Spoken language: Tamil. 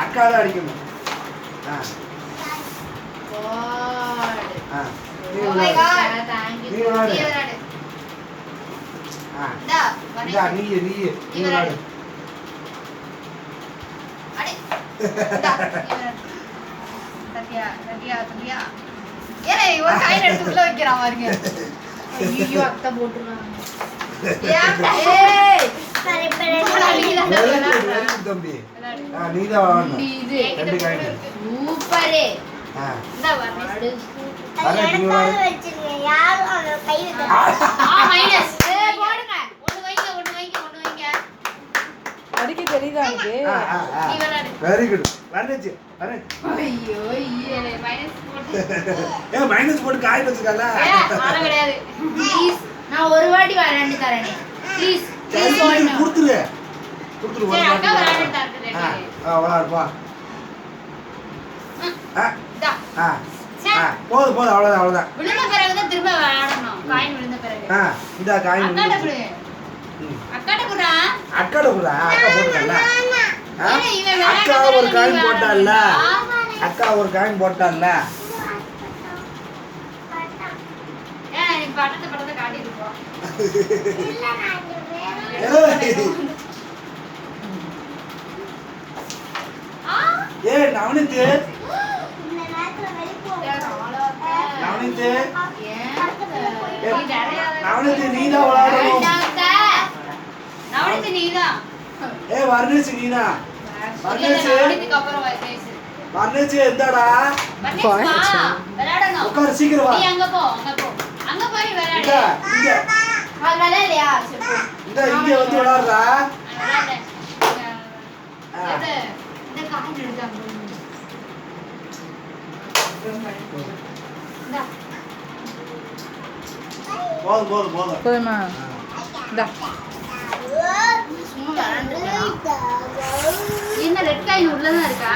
அக்கால அடிக்கணும். அடிக்க தெரியுதா எனக்கு? Very good. வரேச்சு வரேன். ஐயோ மைனஸ் போட்டு மைனஸ் போட்டு காய் வச்சுக்கல. அத கிடையாது. ப்ளீஸ் நான் ஒரு வாட்டி விளையாண்டு தரேனே. ப்ளீஸ் குடுத்துரு. குடுத்துரு சரி அக்கா விளையாண்டு தரேன். விளையாடு பா. டா. போதும் போதும் அவ்வளவுதான். விழுந்த பிறகு தான் திரும்ப விளையாடணும். காயின் விழுந்த பிறகு. இதா காயின். அக்காட குடு. அக்காட குடா. அக்காட குடா. அக்கா போட்டுக்கல. அக்கா ஒரு காயின் போட்டால்ல. அக்கா ஒரு காயின் போட்டால்ல. நீ படத்தை காட்டிட்டு போ. நவனித்து நவனித்து நவனித்து நீதான் விளையாடணும். நவனித்து நீதான். வர்ணேஷ் நீதா. வர்ணேஷ் அப்புறம் வர்ணேஷ் எந்தடா? விளையாடணும். உட்கார் சீக்கிரம் வா. நீ அங்க போ. அங்க போய் விளையாடு. இங்க அது விளையாடலையா? சரி போ. இங்க வந்து விளையாடுறா. இந்த காயின் எடுத்தாங்க. போதும் போதுமா? இந்தா சும்மா விளையாண்டு என்ன ரெட் காயின் உள்ளதான் இருக்கா?